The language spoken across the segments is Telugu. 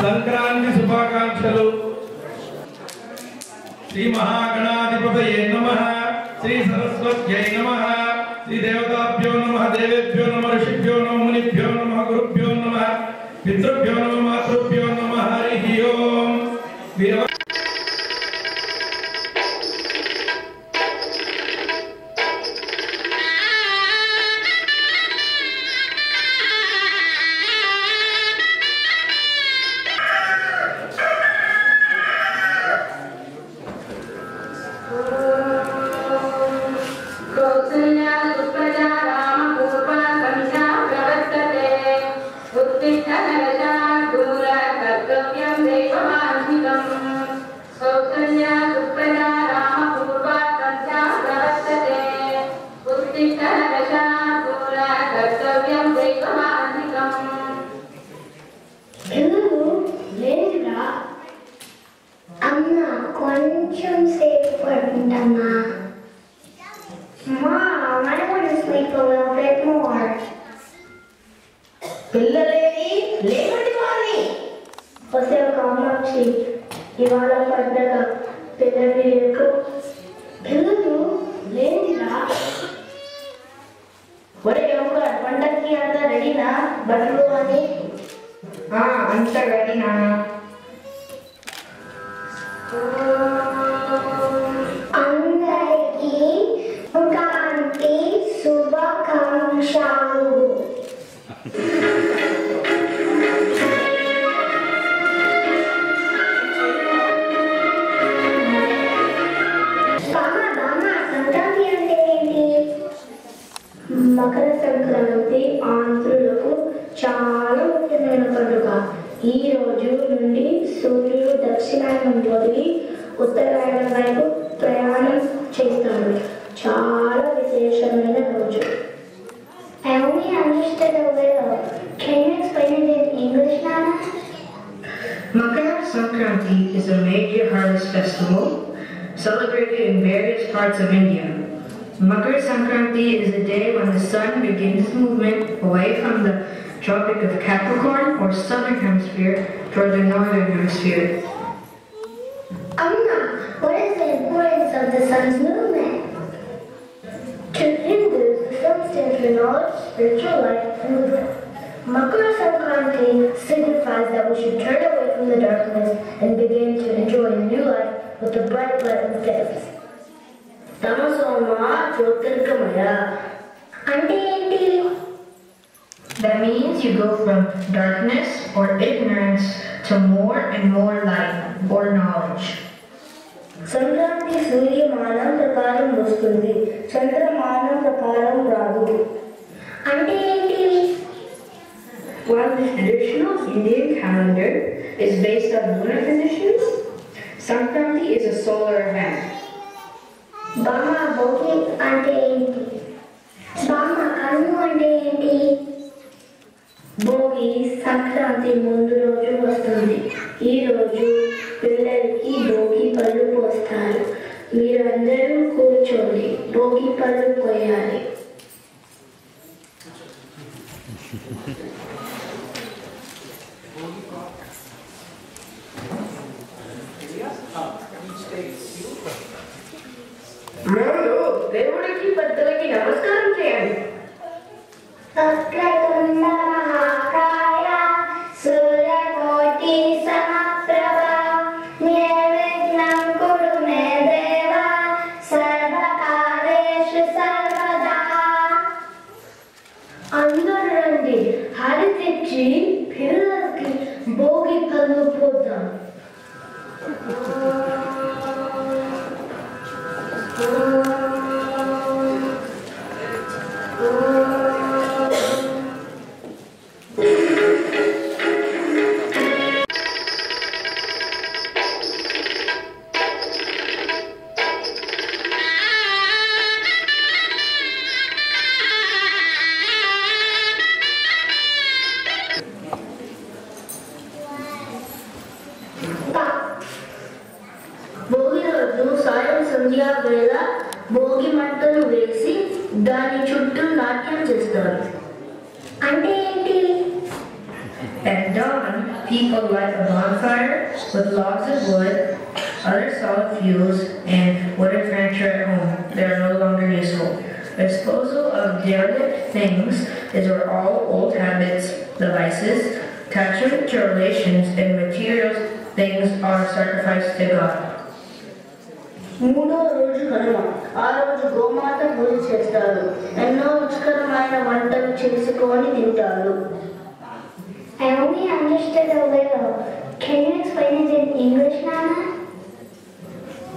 సంక్రాంతి శుభాకాంక్షలు. శ్రీ మహాగణాధిపతయే నమః. శ్రీ సరస్వత్యై నమః. శ్రీ దేవతాభ్యో నమః. దేవేభ్యో నమః. ఋషిభ్యో నమః. మునిభ్యో నమః. గురుభ్యో నమః. పితృభ్యో నమః. మాతృభ్యో నమః. హరి ఓం. ఇవాళ పండగ పిల్లలకు పిల్లలు లేనిరా ఒరే పండగకి అంతా రెడీనా బట్టలు అని అంతా రెడీనా అందరికీ సంక్రాంతి శుభాకాంక్షలు. మకర సంక్రాంతి ఆంధ్రులకు చాలా ముఖ్యమైన పండుగ. ఈ రోజు నుండి సూర్యుడు దక్షిణాయనం వదిలి ఉత్తరాయణం వైపు ప్రయాణం చేస్తాడు. చాలా విశేషమైన రోజు. I only understood a little. Can you explain it in English, Nana? Makar Sankranti is a major harvest festival celebrated in various parts of India. Makar Sankranti is the day when the sun begins its movement away from the Tropic of Capricorn or southern hemisphere toward the northern hemisphere. Amma, what is the importance of the sun's movement? To Hindus, the sun stands for knowledge, spiritual life, and wisdom. Makar Sankranti signifies that we should turn away from the darkness and begin to enjoy a new life with the bright light of faith. Tamasoma Jyotirgamaya. That means you go from darkness or ignorance to more and more light or knowledge. Sankranti Suryamanan Prakaram vastundi, Chandramanam Prakaram radu. While the traditional Indian calendar is based on lunar positions, Sankranti is a solar event. Bama Bogi ante enti? Bama Kanu ante enti? Bhogi Sankranti ముందు రోజు వస్తుంది. ఈ రోజు పిల్లలకి భోగి పళ్ళు పోస్తారు. మీరందరూ కూర్చొని భోగి పళ్ళు పోయాలి. దేవుడికి పెద్దలకి నమస్కారం చేయండి. అందరూ రండి, హరి తెచ్చి పిల్లలకి భోగి పళ్ళు పోద్దాం. భోగి రోజు సాయం సంధ్యా వేళ భోగి మంటలు వేసి దాని చుట్టూ నాట్యం చేస్తారు. అంటే ఏంటి? At dawn, people light a bonfire with logs of wood, other solid fuels, and wooden furniture at home that are no longer useful. Disposal of derelict things is where all old habits, devices, attachment to relations, and material things are sacrificed to God. మూడో రోజు కనుమ. ఆ రోజు గోమాత పూజ చేస్తారు. ఎన్నో రుచికరమైన వంటలు చేసుకొని తింటారు. I only understood a little. Can you explain it in English, Nana?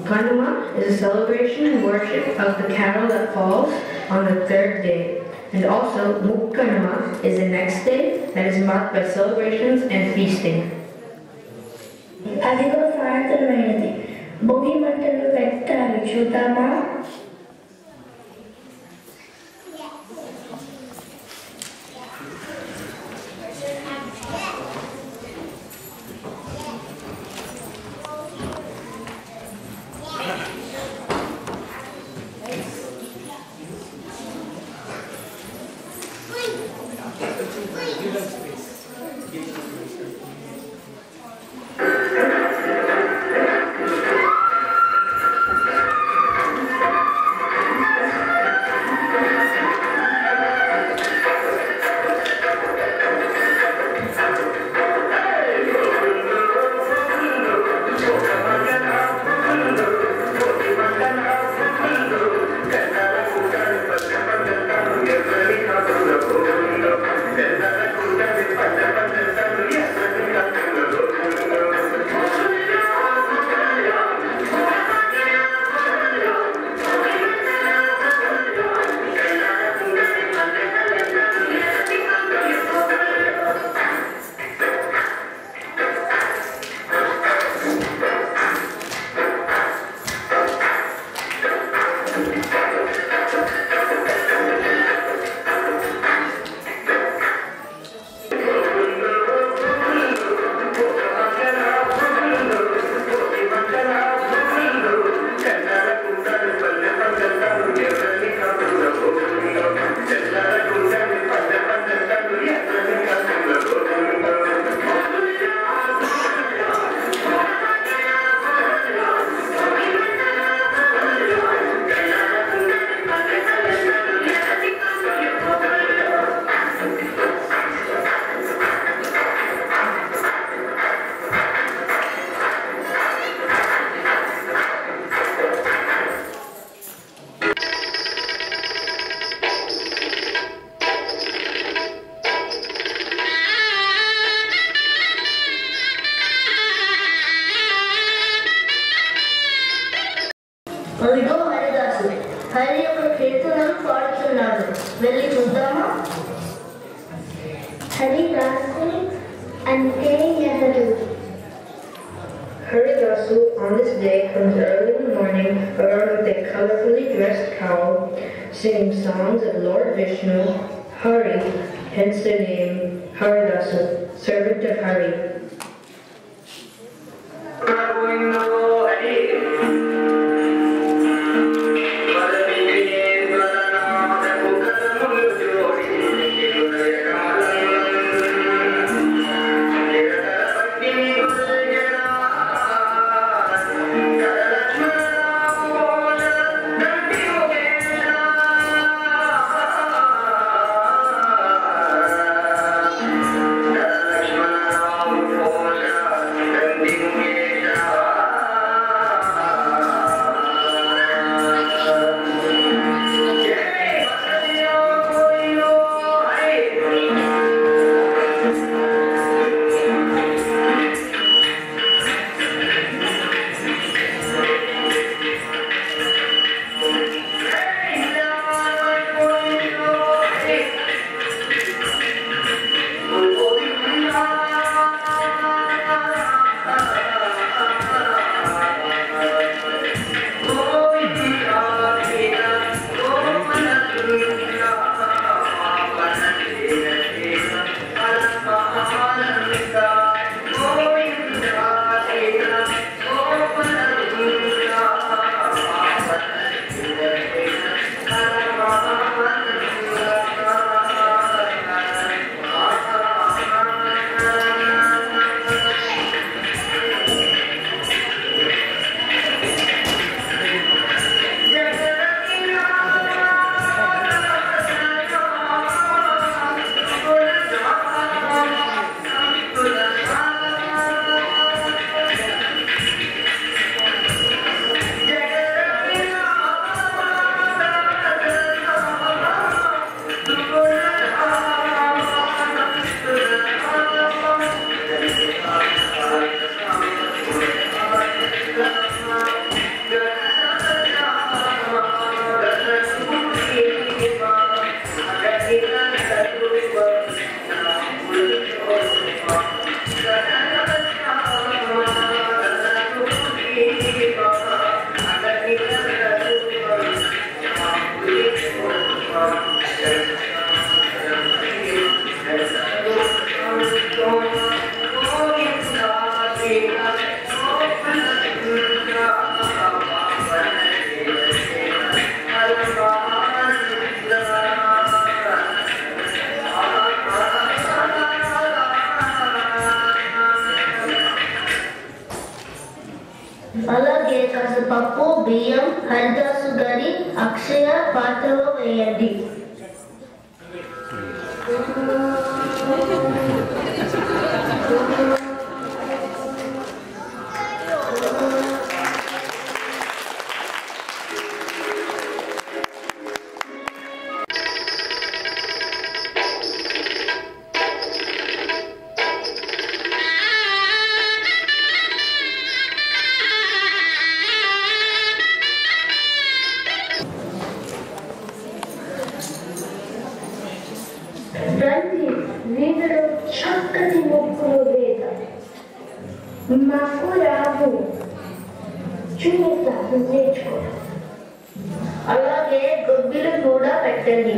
Kanuma is a celebration and worship of the cattle that falls on the third day. And also, Mukkanuma is the next day that is marked by celebrations and feasting. అదిగో సాయంత్రమైనది. భోగి మంటలు పెట్టారు, చూద్దామా? అదిగో హరిదాసు. హరి యొక్క కీర్తనలు పాడుతున్నాడు. వెళ్ళి చూద్దామా? హరిదాసు అంటే ఎవరు? Haridasu on this day comes early in the morning around with a colorfully dressed cow, singing songs of Lord Vishnu, Hari, hence the name Haridasu, servant of Hari. బియ్యం హరిదాసు గారి అక్షయ పాత్రలో వేయండి. వీధులు చక్కటి ముగ్గులు వేద మాకు రాదు చూపిస్తాను నేర్చుకో. అలాగే గొబ్బిలు కూడా పెట్టండి.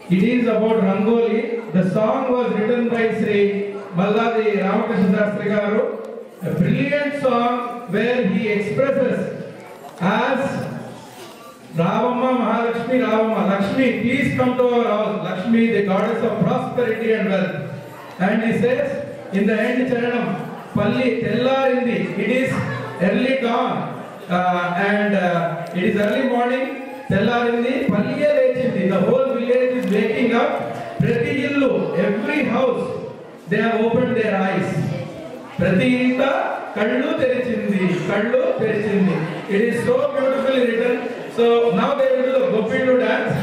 It is about Rangoli. The song was written by Sri Malladi Ramakrishna Shastri Garu. A brilliant song where he expresses as Ravamma Mahalakshmi Ravamma. Lakshmi, please come to our house. Lakshmi, the goddess of prosperity and wealth. And he says in the end Charanam, Palli Tellarindi. It is early dawn and it is early morning. Tellarindi, Palliya lechindi. The whole village is waking up. Prati illu, every house, they have opened their eyes. Prati inta kallu terichindi. It is so beautifully written. So now they will do the Gopindu dance.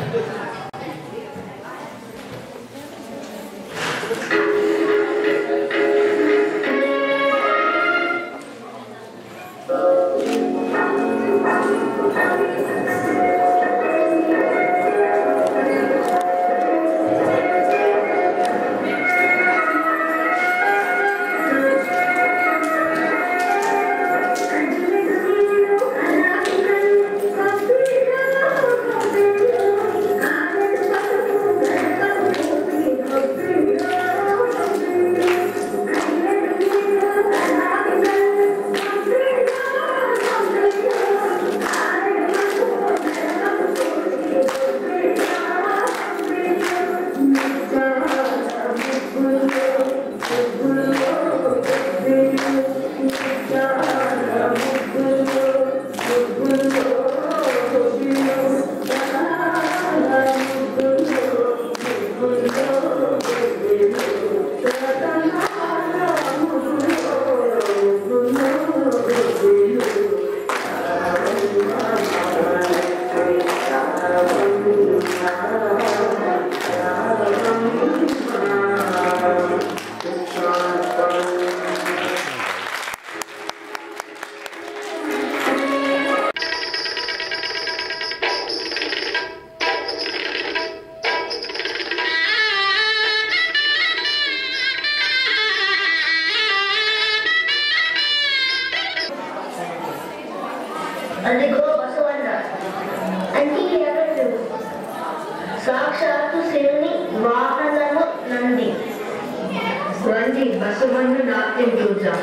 సాక్షాత్తు శివుని వాహనము నంది. రండి బసవన్న నాట్యం చూద్దాం.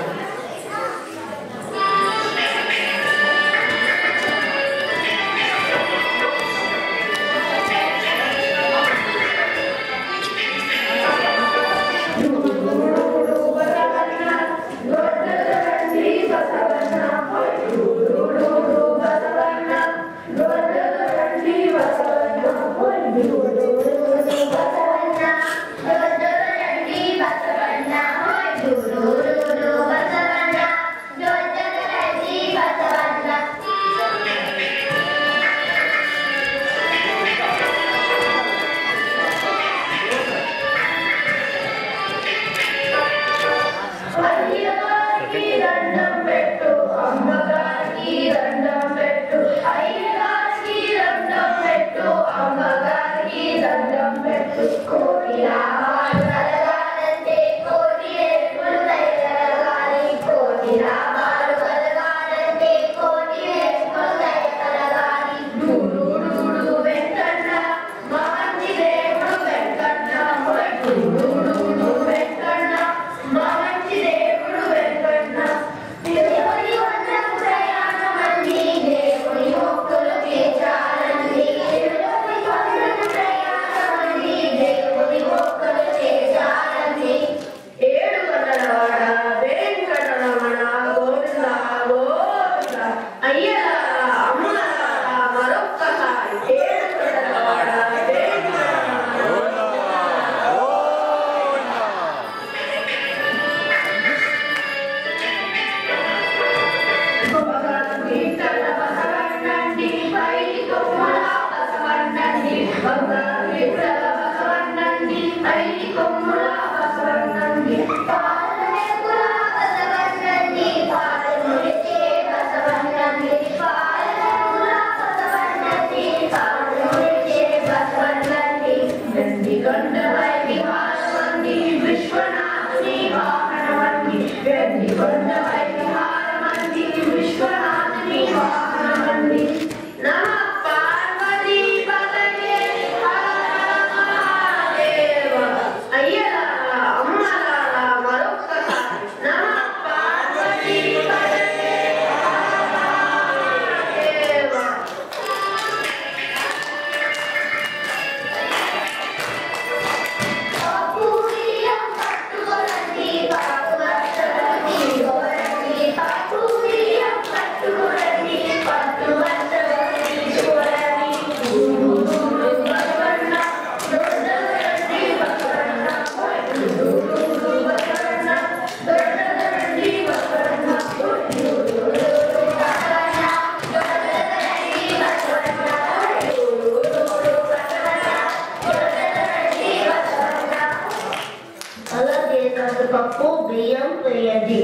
పప్పు బియ్యం వేయండి.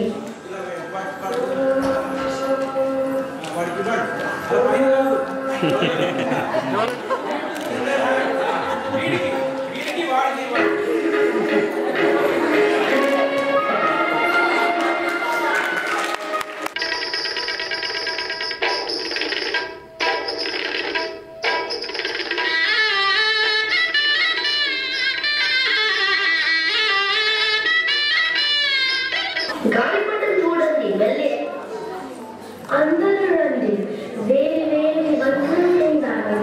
గాలిపటం చూడండి, వెళ్ళి అందరూ రండి, వేడి వేడి వంటలు తింటారు.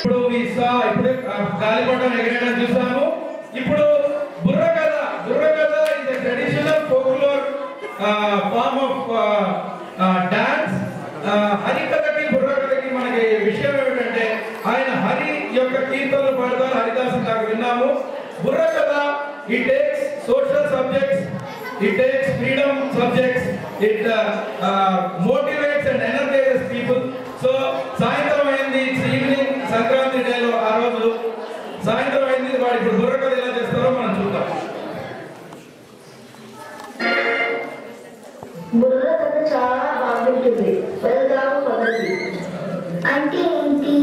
ఇప్పుడు ఇప్పుడు గాలిపటం ఎగరేయడం చూసాము. ఇప్పుడు burrakatha is a traditional folklore form of dance. హరికథకి బుర్రకథకి మనకి విషయం ఏమిటంటే ఆయన హరి యొక్క కీర్తనలు పాడతారు, హరిదాసు దాకా విన్నాము. బుర్రకథ it takes social subjects, it takes freedom subjects, it motivates and energizes people. So సాయంత్రం అయింది, ఈవినింగ్ సంక్రాంతి డేలో ఆ రోజు సాయంత్రం అయింది. వాడు ఇప్పుడు బుర్రకథ ఎలా చేస్తారో మనం చూద్దాం. బుర్రకథ చాలా బాగుంటుంది, వెళ్దాము పదండి. అంటే ఏంటి?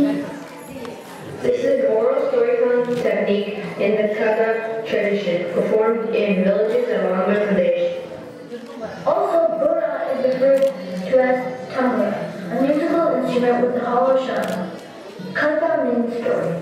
This is an oral storytelling technique in the Katha tradition, performed in villages of Andhra Pradesh. Also, burra is referred to as tambura, a musical instrument with a hollow shell. Katha means story.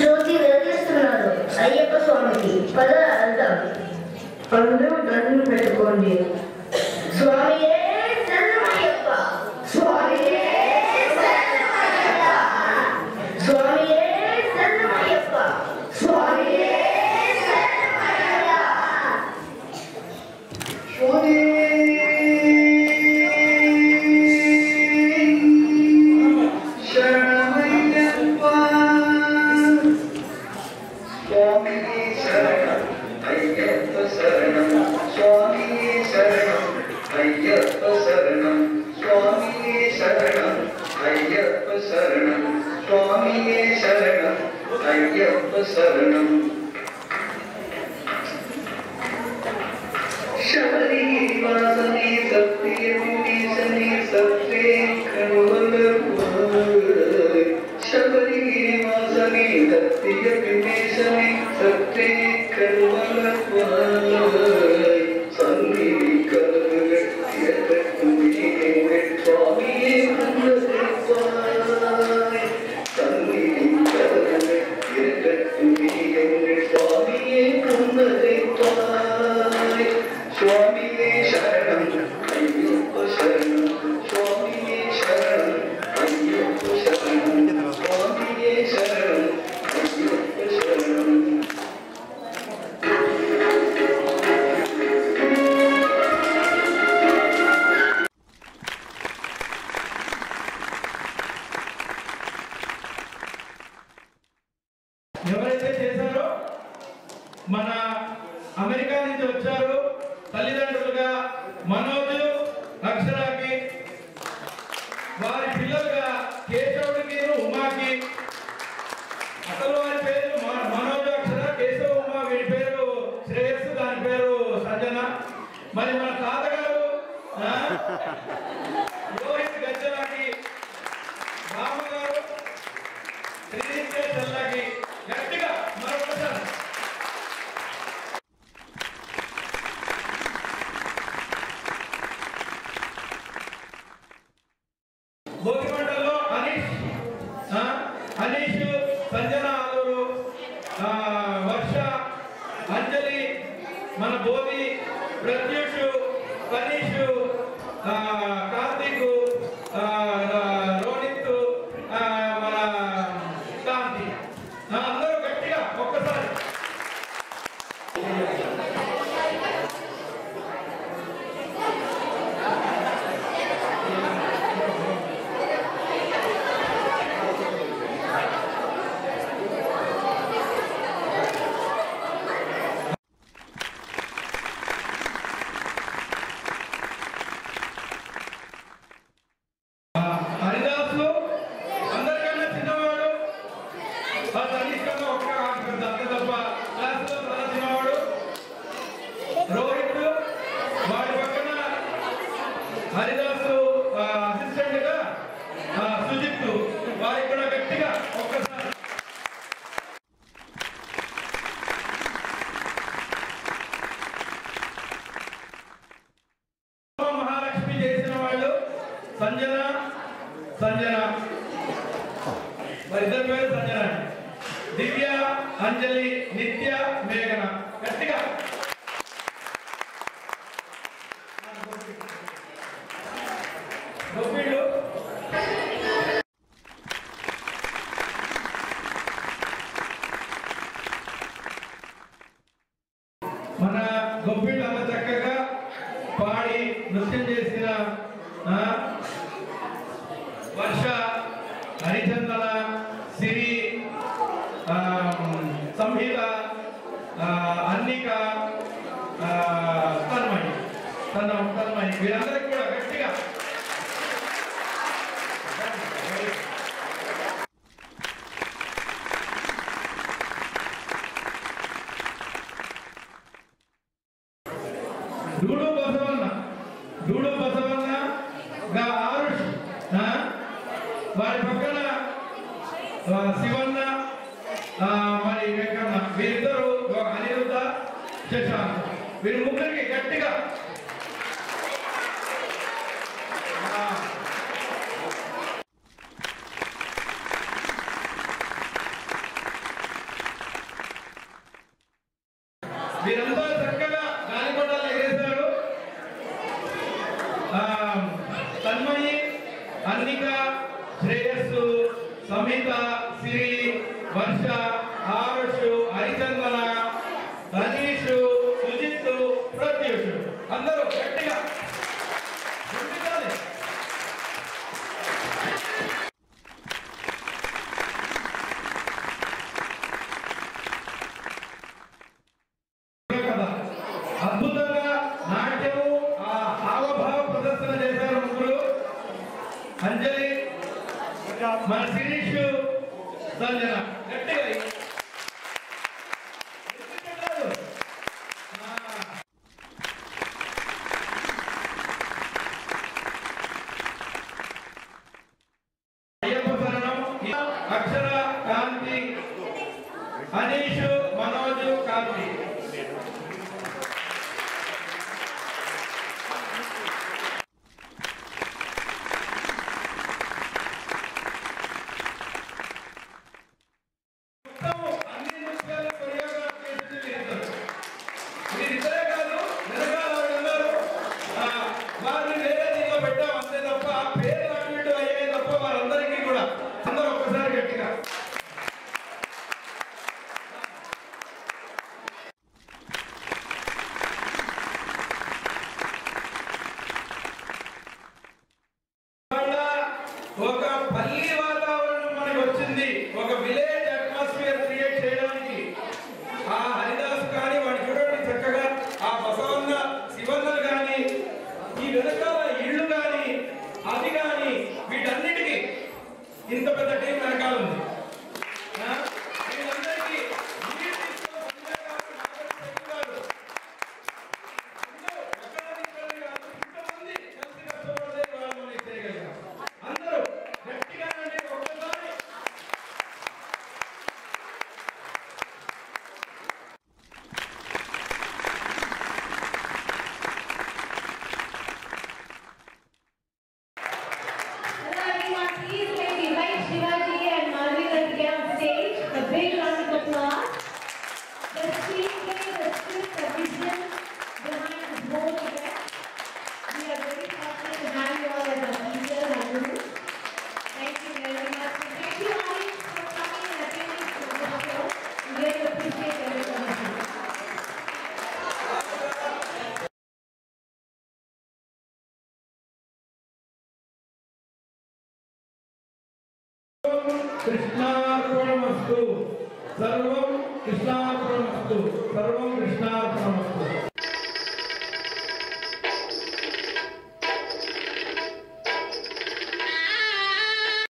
జ్యోతి వెలిగిస్తున్నారు అయ్యప్ప స్వామికి. పద అర్థం. అందరూ దండం పెట్టుకోండి. స్వామియే శరణమయ్యప్ప, స్వామియే శరణమయ్యప్ప, స్వామియే శరణమయ్యప్ప, స్వామియే శరణమయ్యప్ప. ఎవరైతే చేశారో మన అమెరికా నుంచి వచ్చారు తల్లిదండ్రులుగా మనోజు అక్షరాకి, వారి పిల్లలుగా కేశవుడికి ఉమాకి. అసలు వారి పేరు మనోజు అక్షర, కేశవ ఉమా, వీరి పేరు శ్రేయస్సు, దాని పేరు సజ్జన. మరి మన తాతగారు రోహిత్ గజ్జలాకి, రామగారు శ్రీనిత్య చల్లాకి. గట్టిగా మరొకసారి భోగి మండల్లో అనీష్, సంజన ఆలూరు, వర్ష, అంజలి, మన బోధి ప్రత్యూషు కనీషు కార్తీక్ రోహిత్ మన కాంతి అందరూ గట్టిగా ఒక్కసారి రోహిత్ వాడి పక్కన హరిదాసు అసిస్టెంట్ గా సుజిత్ వారి కూడా గట్టిగా ఒక్కసారి మహాలక్ష్మి చేసిన వాళ్ళు సంజన మరి ఇద్దరు పేరు సంజన దివ్య అంజలి నిత్య మేఘన గట్టిగా గొప్పిళ్ళు మన గొప్పిళ్ళు అంత చక్కగా పాడి నృత్యం చేసిన వర్ష హరిచందన సిరి సంహిత అన్నిక తన్మయి వీరందరికీ కూడా గట్టిగా డూడు బసవన్న గా ఆరుష్ వారి పక్కన శివన్న మరి వెంకన్న వీరిద్దరు అనిరుద్ధ శశాంత్ వీరి ముగ్గురికి గట్టిగా వీరంతా చక్కగా గాలిపటాలు ఎగరేశారు తన్మయి అన్నిక శ్రేయస్సు సమిత సిరి వర్ష ఆరుష్ హరిచందన తనీష్ సుజిత్ ప్రత్యూష్ అందరూ గట్టిగా అద్భుతంగా నాట్యము హావభావ ప్రదర్శన చేశారు ముగ్గురు అంజలి మన శిరీష్ సంజన గట్టిగా అయ్యప్ప శరణం అక్షర కాంతి అనీష్ మనోజ్ కాంతి कृष्णार्पणमस्तु सर्वं कृष्णार्पणमस्तु सर्वं कृष्णार्पणमस्तु